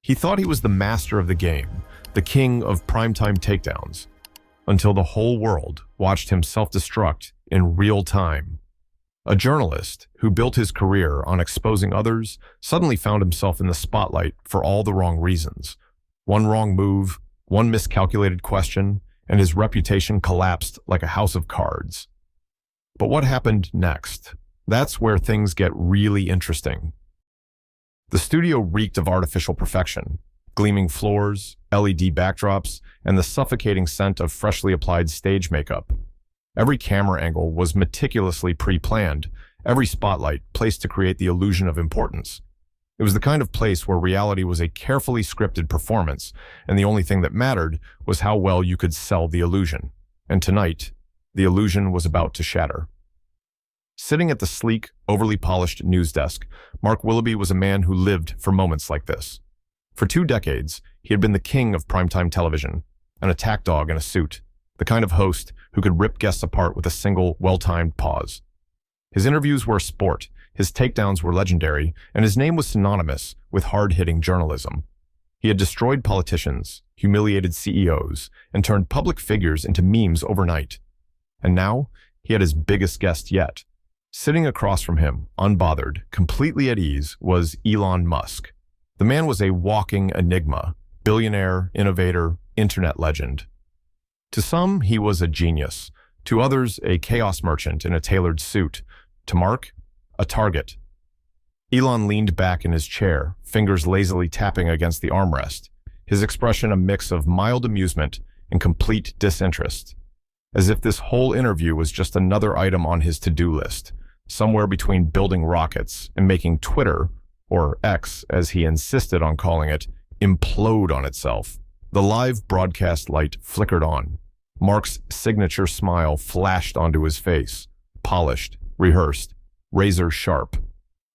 He thought he was the master of the game, the king of primetime takedowns, until the whole world watched him self-destruct in real time. A journalist who built his career on exposing others suddenly found himself in the spotlight for all the wrong reasons. One wrong move, one miscalculated question, and his reputation collapsed like a house of cards. But what happened next? That's where things get really interesting. The studio reeked of artificial perfection, gleaming floors, LED backdrops, and the suffocating scent of freshly applied stage makeup. Every camera angle was meticulously pre-planned, every spotlight placed to create the illusion of importance. It was the kind of place where reality was a carefully scripted performance, and the only thing that mattered was how well you could sell the illusion. And tonight, the illusion was about to shatter. Sitting at the sleek, overly polished news desk, Mark Willoughby was a man who lived for moments like this. For 2 decades, he had been the king of primetime television, an attack dog in a suit, the kind of host who could rip guests apart with a single, well-timed pause. His interviews were a sport, his takedowns were legendary, and his name was synonymous with hard-hitting journalism. He had destroyed politicians, humiliated CEOs, and turned public figures into memes overnight. And now, he had his biggest guest yet. Sitting across from him, unbothered, completely at ease, was Elon Musk. The man was a walking enigma, billionaire, innovator, internet legend. To some, he was a genius. To others, a chaos merchant in a tailored suit. To Mark, a target. Elon leaned back in his chair, fingers lazily tapping against the armrest, his expression a mix of mild amusement and complete disinterest, as if this whole interview was just another item on his to-do list, somewhere between building rockets and making Twitter, or X as he insisted on calling it, implode on itself. The live broadcast light flickered on. Mark's signature smile flashed onto his face, polished, rehearsed, razor sharp.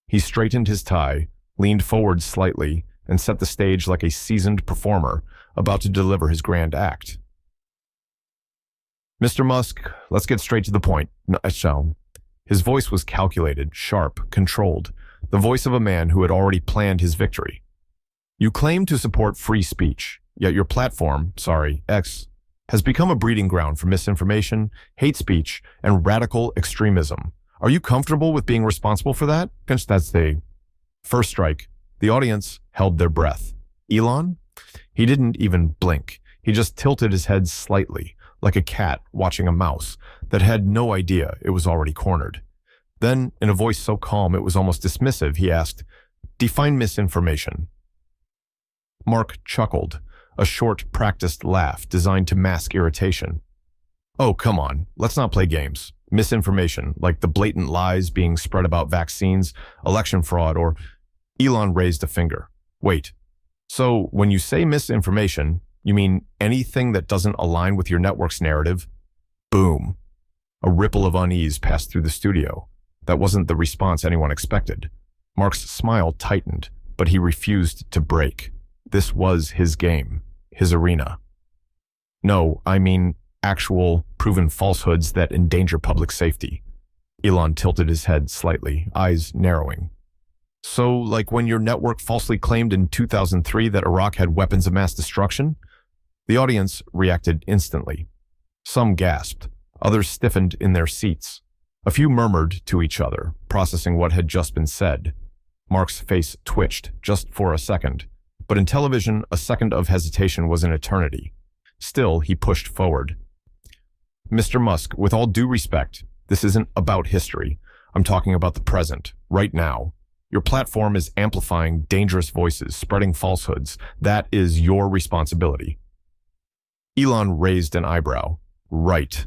He straightened his tie, leaned forward slightly, and set the stage like a seasoned performer about to deliver his grand act. Mr. Musk, let's get straight to the point. So, his voice was calculated, sharp, controlled, the voice of a man who had already planned his victory. You claim to support free speech, yet your platform, X, has become a breeding ground for misinformation, hate speech, and radical extremism. Are you comfortable with being responsible for that? That's the first strike. The audience held their breath. Elon? He didn't even blink. He just tilted his head slightly, like a cat watching a mouse that had no idea it was already cornered. Then, in a voice so calm it was almost dismissive, he asked, "Define misinformation." Mark chuckled, a short, practiced laugh designed to mask irritation. Oh, come on, let's not play games. Misinformation, like the blatant lies being spread about vaccines, election fraud, or... Elon raised a finger. Wait, so when you say misinformation, you mean anything that doesn't align with your network's narrative? Boom. A ripple of unease passed through the studio. That wasn't the response anyone expected. Mark's smile tightened, but he refused to break. This was his game, his arena. No, I mean actual, proven falsehoods that endanger public safety. Elon tilted his head slightly, eyes narrowing. So, like when your network falsely claimed in 2003 that Iraq had weapons of mass destruction? The audience reacted instantly. Some gasped, others stiffened in their seats. A few murmured to each other, processing what had just been said. Mark's face twitched, just for a second. But in television, a second of hesitation was an eternity. Still, he pushed forward. Mr. Musk, with all due respect, this isn't about history. I'm talking about the present, right now. Your platform is amplifying dangerous voices, spreading falsehoods. That is your responsibility. Elon raised an eyebrow. Right.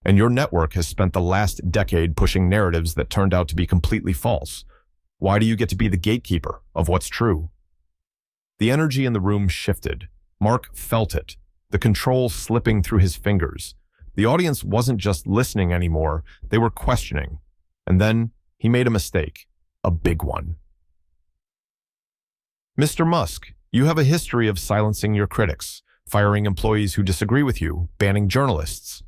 And your network has spent the last decade pushing narratives that turned out to be completely false. Why do you get to be the gatekeeper of what's true? The energy in the room shifted. Mark felt it, the control slipping through his fingers. The audience wasn't just listening anymore, they were questioning. And then he made a mistake, a big one. Mr. Musk, you have a history of silencing your critics, firing employees who disagree with you, banning journalists.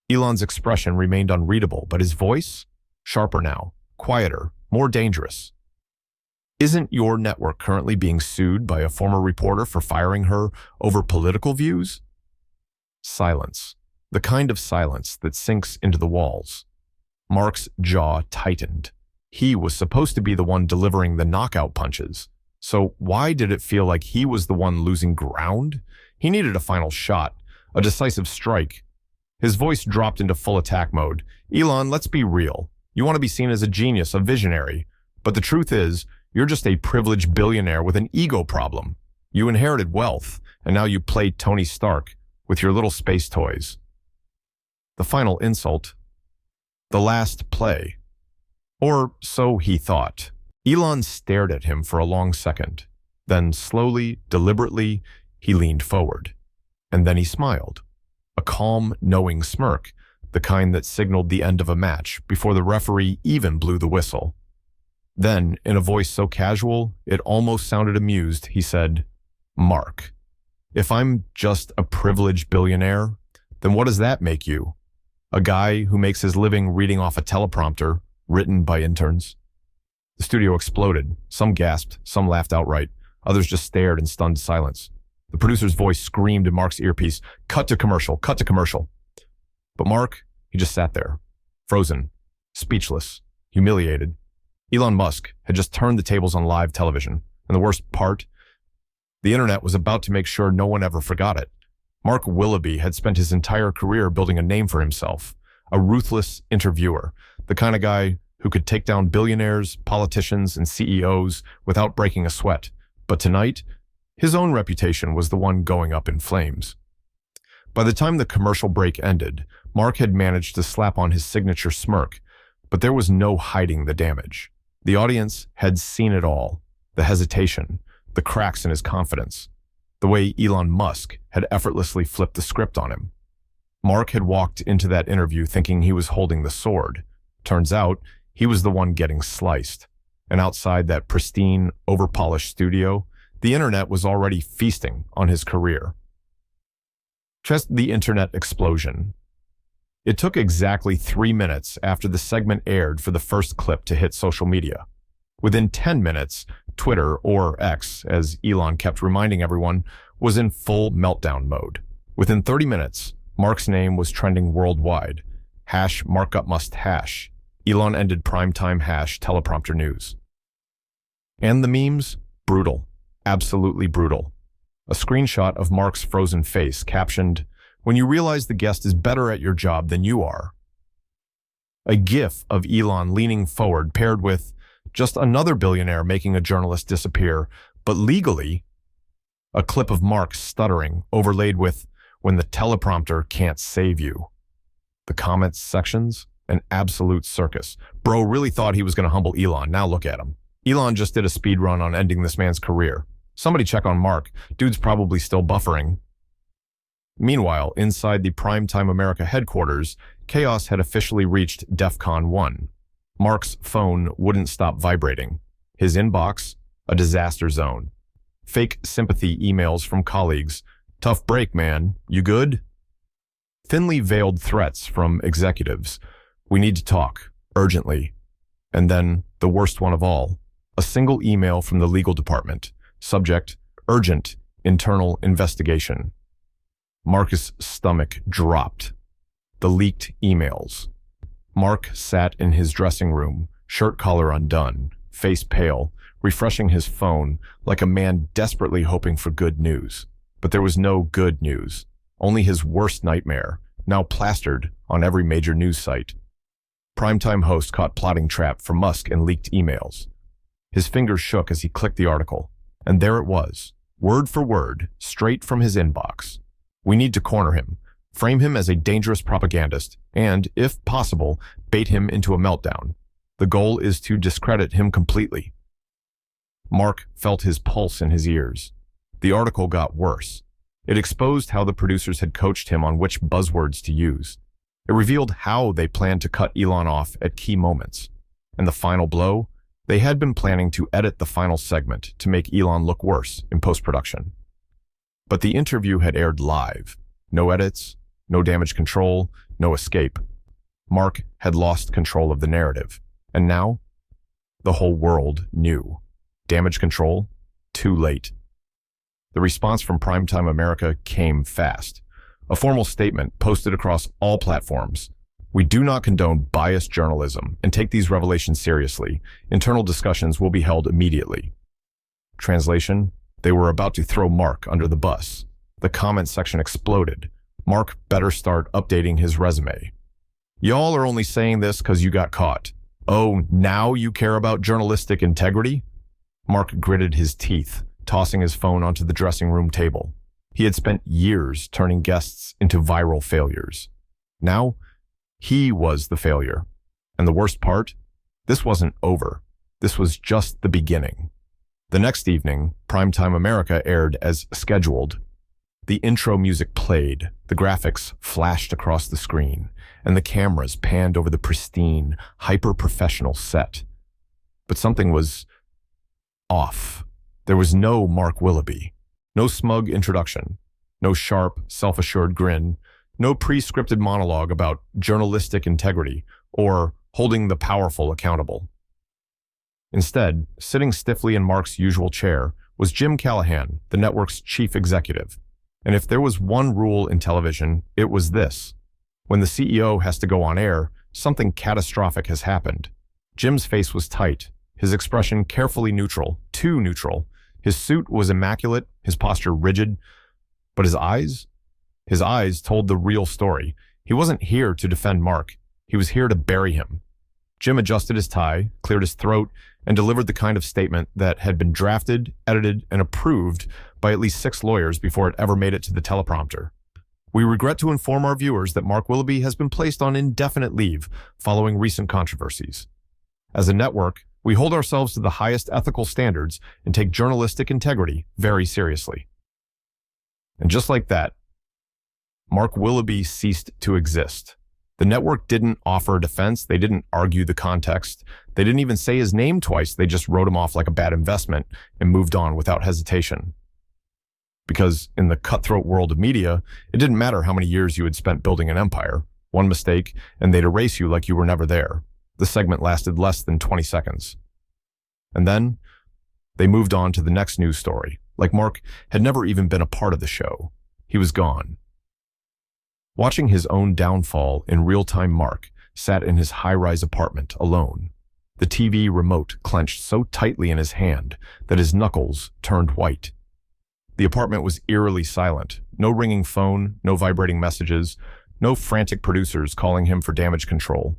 Elon's expression remained unreadable, but his voice? Sharper now, quieter, more dangerous. Isn't your network currently being sued by a former reporter for firing her over political views? Silence. The kind of silence that sinks into the walls. Mark's jaw tightened. He was supposed to be the one delivering the knockout punches. So why did it feel like he was the one losing ground? He needed a final shot, a decisive strike. His voice dropped into full attack mode. Elon, let's be real. You want to be seen as a genius, a visionary. But the truth is, you're just a privileged billionaire with an ego problem. You inherited wealth, and now you play Tony Stark with your little space toys. The final insult. The last play. Or so he thought. Elon stared at him for a long second. Then slowly, deliberately, he leaned forward. And then he smiled. A calm, knowing smirk, the kind that signaled the end of a match before the referee even blew the whistle. Then, in a voice so casual, it almost sounded amused, he said, Mark, if I'm just a privileged billionaire, then what does that make you? A guy who makes his living reading off a teleprompter, written by interns? The studio exploded. Some gasped, some laughed outright. Others just stared in stunned silence. The producer's voice screamed in Mark's earpiece, cut to commercial, cut to commercial. But Mark, he just sat there, frozen, speechless, humiliated. Elon Musk had just turned the tables on live television. And the worst part, the internet was about to make sure no one ever forgot it. Mark Willoughby had spent his entire career building a name for himself, a ruthless interviewer, the kind of guy who could take down billionaires, politicians, and CEOs without breaking a sweat. But tonight, his own reputation was the one going up in flames. By the time the commercial break ended, Mark had managed to slap on his signature smirk, but there was no hiding the damage. The audience had seen it all, the hesitation, the cracks in his confidence, the way Elon Musk had effortlessly flipped the script on him. Mark had walked into that interview thinking he was holding the sword. Turns out, he was the one getting sliced. And outside that pristine, overpolished studio, the internet was already feasting on his career. Just the internet explosion. It took exactly 3 minutes after the segment aired for the first clip to hit social media. Within 10 minutes, Twitter, or X, as Elon kept reminding everyone, was in full meltdown mode. Within 30 minutes, Mark's name was trending worldwide. #MarkupMustHash. Elon ended primetime hash teleprompter news. And the memes? Brutal. Absolutely brutal. A screenshot of Mark's frozen face captioned, "When you realize the guest is better at your job than you are." A gif of Elon leaning forward paired with just another billionaire making a journalist disappear, but legally, a clip of Mark stuttering overlaid with, "When the teleprompter can't save you." The comments sections? An absolute circus. Bro really thought he was going to humble Elon. Now look at him. Elon just did a speed run on ending this man's career. Somebody check on Mark. Dude's probably still buffering. Meanwhile, inside the Primetime America headquarters, chaos had officially reached DEFCON 1. Mark's phone wouldn't stop vibrating. His inbox, a disaster zone. Fake sympathy emails from colleagues. "Tough break, man. You good?" Thinly veiled threats from executives. "We need to talk, urgently." And then, the worst one of all, a single email from the legal department. Subject, urgent, internal investigation. Mark's stomach dropped. The leaked emails. Mark sat in his dressing room, shirt collar undone, face pale, refreshing his phone like a man desperately hoping for good news. But there was no good news, only his worst nightmare, now plastered on every major news site. Primetime host caught plotting trap for Musk and leaked emails. His fingers shook as he clicked the article. And there it was, word for word, straight from his inbox. "We need to corner him, frame him as a dangerous propagandist, and, if possible, bait him into a meltdown. The goal is to discredit him completely." Mark felt his pulse in his ears. The article got worse. It exposed how the producers had coached him on which buzzwords to use. It revealed how they planned to cut Elon off at key moments. And the final blow? They had been planning to edit the final segment to make Elon look worse in post-production. But the interview had aired live. No edits, no damage control, no escape. Mark had lost control of the narrative. And now, the whole world knew. Damage control? Too late. The response from Primetime America came fast. A formal statement posted across all platforms. We do not condone biased journalism and take these revelations seriously. Internal discussions will be held immediately. Translation: they were about to throw Mark under the bus. The comment section exploded. Mark better start updating his resume. Y'all are only saying this because you got caught. Oh, now you care about journalistic integrity? Mark gritted his teeth, tossing his phone onto the dressing room table. He had spent years turning guests into viral failures. Now, he was the failure. And the worst part? This wasn't over. This was just the beginning. The next evening, Primetime America aired as scheduled. The intro music played, the graphics flashed across the screen, and the cameras panned over the pristine, hyper-professional set. But something was off. There was no Mark Willoughby, no smug introduction, no sharp, self-assured grin, no pre-scripted monologue about journalistic integrity or holding the powerful accountable. Instead, sitting stiffly in Mark's usual chair was Jim Callahan, the network's chief executive. And if there was one rule in television, it was this: when the CEO has to go on air, something catastrophic has happened. Jim's face was tight, his expression carefully neutral, too neutral. His suit was immaculate, his posture rigid. But his eyes? His eyes told the real story. He wasn't here to defend Mark. He was here to bury him. Jim adjusted his tie, cleared his throat, and delivered the kind of statement that had been drafted, edited, and approved by at least 6 lawyers before it ever made it to the teleprompter. We regret to inform our viewers that Mark Willoughby has been placed on indefinite leave following recent controversies. As a network, we hold ourselves to the highest ethical standards and take journalistic integrity very seriously. And just like that, Mark Willoughby ceased to exist. The network didn't offer a defense. They didn't argue the context. They didn't even say his name twice. They just wrote him off like a bad investment and moved on without hesitation. Because in the cutthroat world of media, it didn't matter how many years you had spent building an empire. One mistake, and they'd erase you like you were never there. The segment lasted less than 20 seconds. And then, they moved on to the next news story, like Mark had never even been a part of the show. He was gone. Watching his own downfall in real time, Mark sat in his high-rise apartment alone. The TV remote clenched so tightly in his hand that his knuckles turned white. The apartment was eerily silent. No ringing phone, no vibrating messages, no frantic producers calling him for damage control.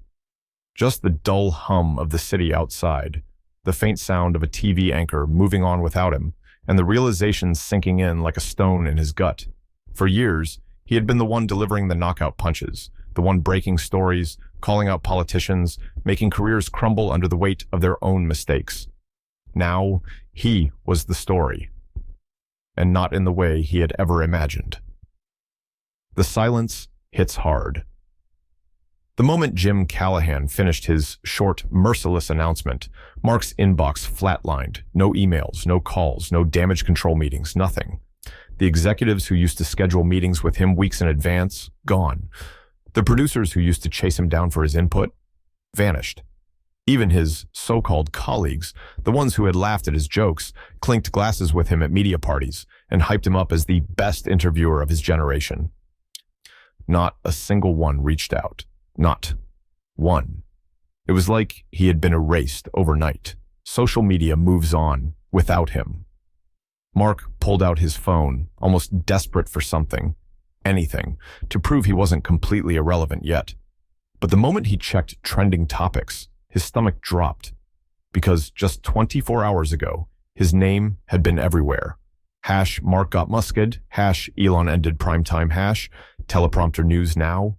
Just the dull hum of the city outside, the faint sound of a TV anchor moving on without him, and the realization sinking in like a stone in his gut. For years, he had been the one delivering the knockout punches, the one breaking stories, calling out politicians, making careers crumble under the weight of their own mistakes. Now, he was the story, and not in the way he had ever imagined. The silence hits hard. The moment Jim Callahan finished his short, merciless announcement, Mark's inbox flatlined. No emails, no calls, no damage control meetings, nothing. The executives who used to schedule meetings with him weeks in advance, gone. The producers who used to chase him down for his input, vanished. Even his so-called colleagues, the ones who had laughed at his jokes, clinked glasses with him at media parties and hyped him up as the best interviewer of his generation. Not a single one reached out. Not one. It was like he had been erased overnight. Social media moves on without him. Mark pulled out his phone, almost desperate for something, anything, to prove he wasn't completely irrelevant yet. But the moment he checked trending topics, his stomach dropped, because just 24 hours ago, his name had been everywhere. #Mark got musked, #Elon ended primetime, teleprompter news now.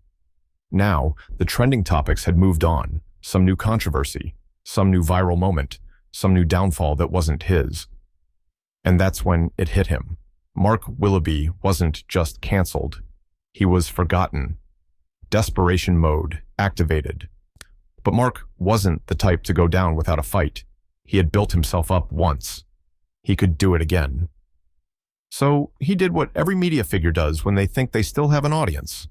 Now, the trending topics had moved on, some new controversy, some new viral moment, some new downfall that wasn't his. And that's when it hit him. Mark Willoughby wasn't just canceled. He was forgotten. Desperation mode activated. But Mark wasn't the type to go down without a fight. He had built himself up once. He could do it again. So he did what every media figure does when they think they still have an audience.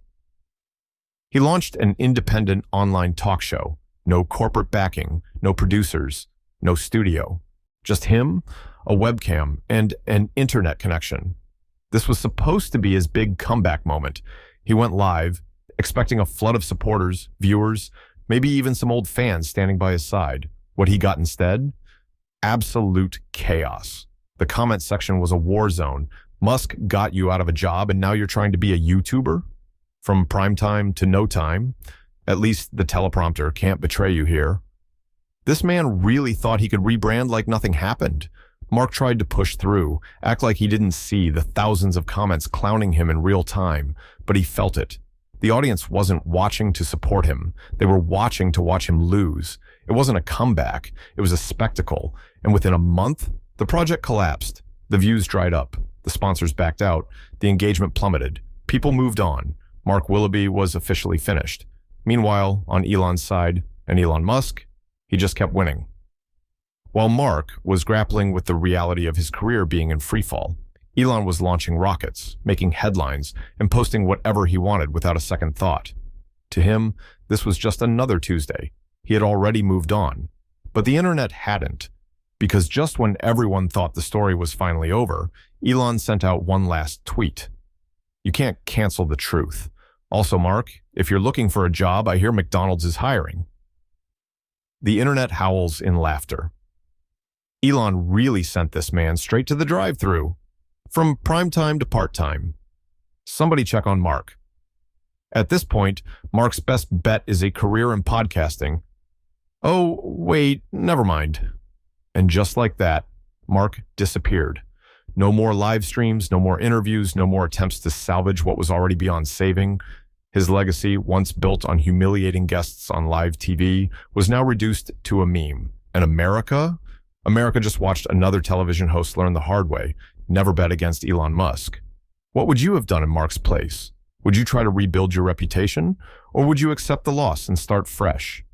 He launched an independent online talk show. No corporate backing, no producers, no studio. Just him, a webcam, and an internet connection. This was supposed to be his big comeback moment. He went live, expecting a flood of supporters, viewers, maybe even some old fans standing by his side. What he got instead? Absolute chaos. The comment section was a war zone. Musk got you out of a job and now you're trying to be a YouTuber? From prime time to no time? At least the teleprompter can't betray you here. This man really thought he could rebrand like nothing happened. Mark tried to push through, act like he didn't see the thousands of comments clowning him in real time, but he felt it. The audience wasn't watching to support him. They were watching to watch him lose. It wasn't a comeback. It was a spectacle. And within a month, the project collapsed. The views dried up. The sponsors backed out. The engagement plummeted. People moved on. Mark Willoughby was officially finished. Meanwhile, on Elon's side, and Elon Musk, he just kept winning. While Mark was grappling with the reality of his career being in freefall, Elon was launching rockets, making headlines, and posting whatever he wanted without a second thought. To him, this was just another Tuesday. He had already moved on. But the internet hadn't, because just when everyone thought the story was finally over, Elon sent out one last tweet. You can't cancel the truth. Also, Mark, if you're looking for a job, I hear McDonald's is hiring. The internet howls in laughter. Elon really sent this man straight to the drive-thru. From prime-time to part-time. Somebody check on Mark. At this point, Mark's best bet is a career in podcasting. Oh, wait, never mind. And just like that, Mark disappeared. No more live streams, no more interviews, no more attempts to salvage what was already beyond saving. His legacy, once built on humiliating guests on live TV, was now reduced to a meme. And America? America just watched another television host learn the hard way. Never bet against Elon Musk. What would you have done in Mark's place? Would you try to rebuild your reputation? Or would you accept the loss and start fresh?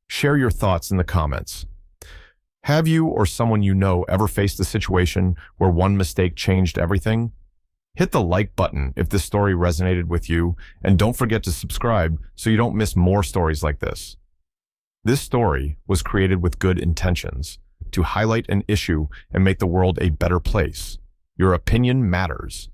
Share your thoughts in the comments. Have you or someone you know ever faced a situation where one mistake changed everything? Hit the like button if this story resonated with you, and don't forget to subscribe so you don't miss more stories like this. This story was created with good intentions, to highlight an issue and make the world a better place. Your opinion matters.